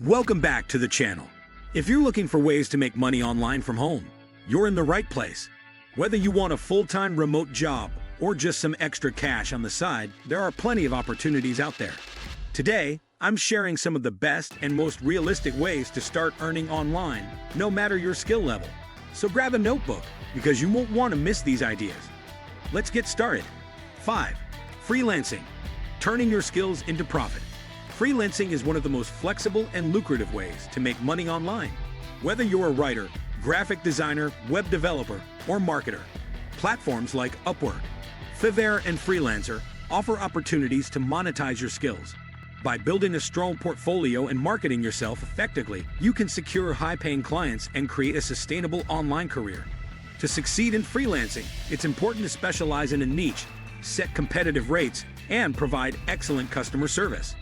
Welcome back to the channel. If you're looking for ways to make money online from home, you're in the right place. Whether you want a full-time remote job or just some extra cash on the side, there are plenty of opportunities out there. Today, I'm sharing some of the best and most realistic ways to start earning online, no matter your skill level. So grab a notebook, because you won't want to miss these ideas. Let's get started. 5. Freelancing. Turning your skills into profit. Freelancing is one of the most flexible and lucrative ways to make money online. Whether you're a writer, graphic designer, web developer, or marketer, platforms like Upwork, Fiverr, and Freelancer offer opportunities to monetize your skills. By building a strong portfolio and marketing yourself effectively, you can secure high-paying clients and create a sustainable online career. To succeed in freelancing, it's important to specialize in a niche, set competitive rates, and provide excellent customer service.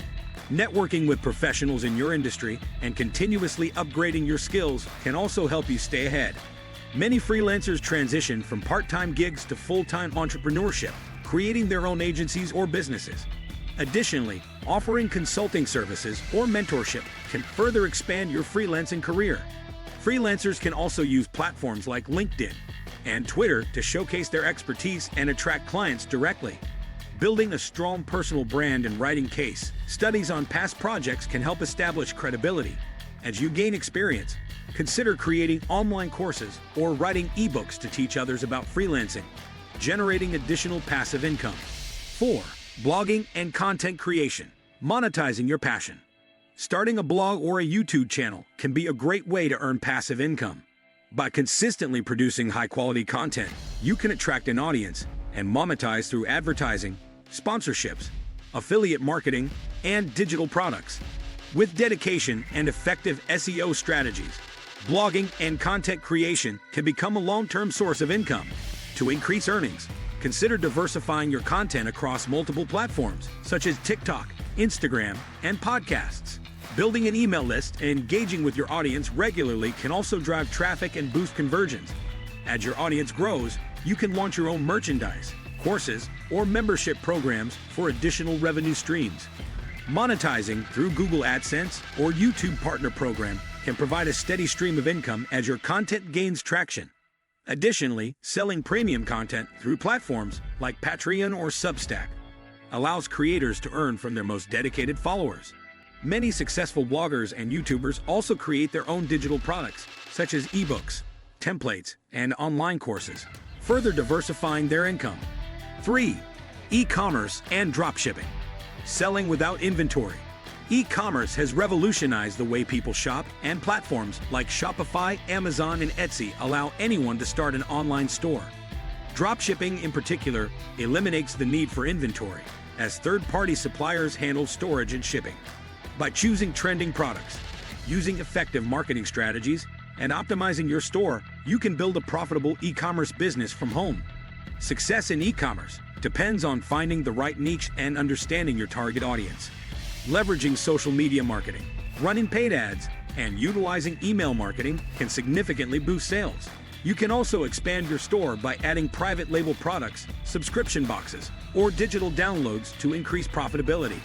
Networking with professionals in your industry and continuously upgrading your skills can also help you stay ahead. Many freelancers transition from part-time gigs to full-time entrepreneurship, creating their own agencies or businesses. Additionally, offering consulting services or mentorship can further expand your freelancing career. Freelancers can also use platforms like LinkedIn and Twitter to showcase their expertise and attract clients directly. Building a strong personal brand and writing case studies on past projects can help establish credibility. As you gain experience, consider creating online courses or writing ebooks to teach others about freelancing, generating additional passive income. 4. Blogging and content creation. Monetizing your passion. Starting a blog or a YouTube channel can be a great way to earn passive income. By consistently producing high-quality content, you can attract an audience and monetize through advertising, sponsorships, affiliate marketing, and digital products. With dedication and effective SEO strategies, blogging and content creation can become a long-term source of income. To increase earnings, consider diversifying your content across multiple platforms, such as TikTok, Instagram, and podcasts. Building an email list and engaging with your audience regularly can also drive traffic and boost conversions. As your audience grows, you can launch your own merchandise, courses, or membership programs for additional revenue streams. Monetizing through Google AdSense or YouTube Partner Program can provide a steady stream of income as your content gains traction. Additionally, selling premium content through platforms like Patreon or Substack allows creators to earn from their most dedicated followers. Many successful bloggers and YouTubers also create their own digital products, such as ebooks, templates, and online courses, further diversifying their income. 3. E-commerce and dropshipping. Selling without inventory. E-commerce has revolutionized the way people shop, and platforms like Shopify, Amazon, and Etsy allow anyone to start an online store. Dropshipping, in particular, eliminates the need for inventory, as third-party suppliers handle storage and shipping. By choosing trending products, using effective marketing strategies, and optimizing your store, you can build a profitable e-commerce business from home. Success in e-commerce depends on finding the right niche and understanding your target audience. Leveraging social media marketing, running paid ads, and utilizing email marketing can significantly boost sales. You can also expand your store by adding private label products, subscription boxes, or digital downloads to increase profitability.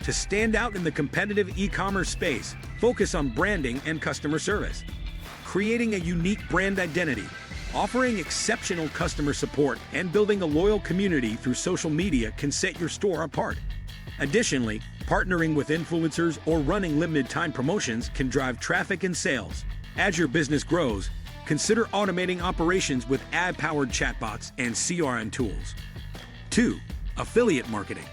To stand out in the competitive e-commerce space, focus on branding and customer service. Creating a unique brand identity, offering exceptional customer support, and building a loyal community through social media can set your store apart. Additionally, partnering with influencers or running limited-time promotions can drive traffic and sales. As your business grows, consider automating operations with ad-powered chatbots and CRM tools. 2. Affiliate marketing.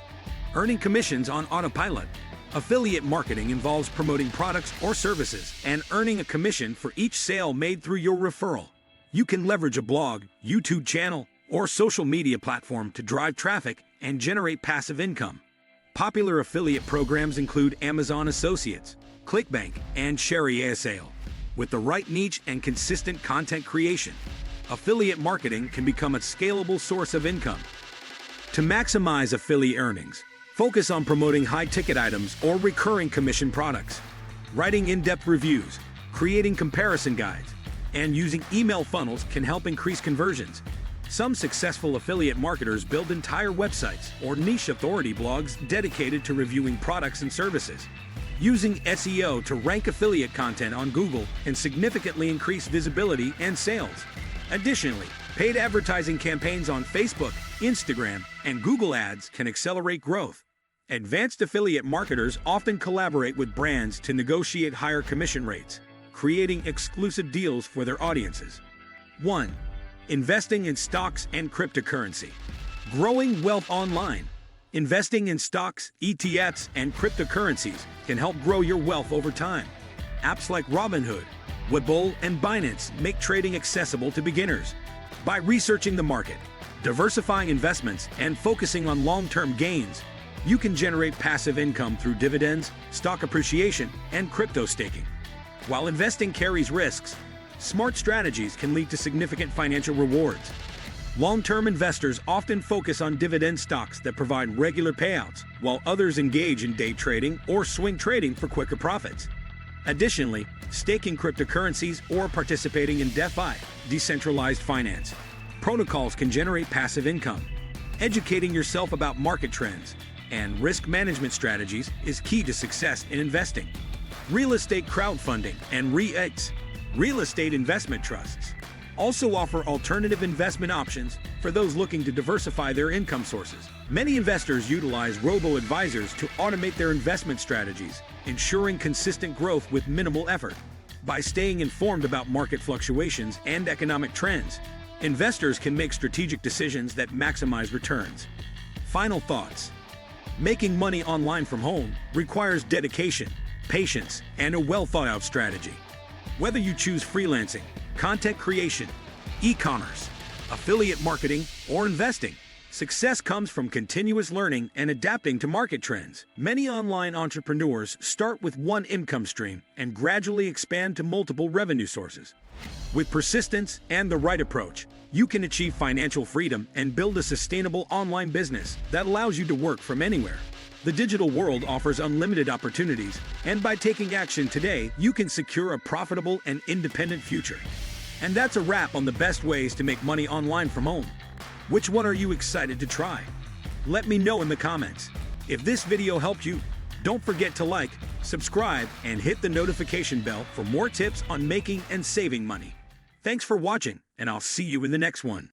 Earning commissions on autopilot. Affiliate marketing involves promoting products or services and earning a commission for each sale made through your referral. You can leverage a blog, YouTube channel, or social media platform to drive traffic and generate passive income. Popular affiliate programs include Amazon Associates, ClickBank, and ShareASale. With the right niche and consistent content creation, affiliate marketing can become a scalable source of income. To maximize affiliate earnings, focus on promoting high-ticket items or recurring commission products, writing in-depth reviews, creating comparison guides, and using email funnels can help increase conversions. Some successful affiliate marketers build entire websites or niche authority blogs dedicated to reviewing products and services. Using SEO to rank affiliate content on Google can significantly increase visibility and sales. Additionally, paid advertising campaigns on Facebook, Instagram, and Google Ads can accelerate growth. Advanced affiliate marketers often collaborate with brands to negotiate higher commission rates, creating exclusive deals for their audiences. 1. Investing in stocks and cryptocurrency. Growing wealth online. Investing in stocks, ETFs, and cryptocurrencies can help grow your wealth over time. Apps like Robinhood, Webull, and Binance make trading accessible to beginners. By researching the market, diversifying investments, and focusing on long-term gains, you can generate passive income through dividends, stock appreciation, and crypto staking. While investing carries risks, smart strategies can lead to significant financial rewards. Long-term investors often focus on dividend stocks that provide regular payouts, while others engage in day trading or swing trading for quicker profits. Additionally, staking cryptocurrencies or participating in DeFi, decentralized finance, protocols can generate passive income. Educating yourself about market trends and risk management strategies is key to success in investing. Real estate crowdfunding and REITs, real estate investment trusts, also offer alternative investment options for those looking to diversify their income sources. Many investors utilize robo-advisors to automate their investment strategies, ensuring consistent growth with minimal effort. By staying informed about market fluctuations and economic trends, investors can make strategic decisions that maximize returns. Final thoughts. Making money online from home requires dedication, patience, and a well-thought-out strategy. Whether you choose freelancing, content creation, e-commerce, affiliate marketing, or investing, success comes from continuous learning and adapting to market trends. Many online entrepreneurs start with one income stream and gradually expand to multiple revenue sources. With persistence and the right approach, you can achieve financial freedom and build a sustainable online business that allows you to work from anywhere. The digital world offers unlimited opportunities, and by taking action today, you can secure a profitable and independent future. And that's a wrap on the best ways to make money online from home. Which one are you excited to try? Let me know in the comments. If this video helped you, don't forget to like, subscribe, and hit the notification bell for more tips on making and saving money. Thanks for watching, and I'll see you in the next one.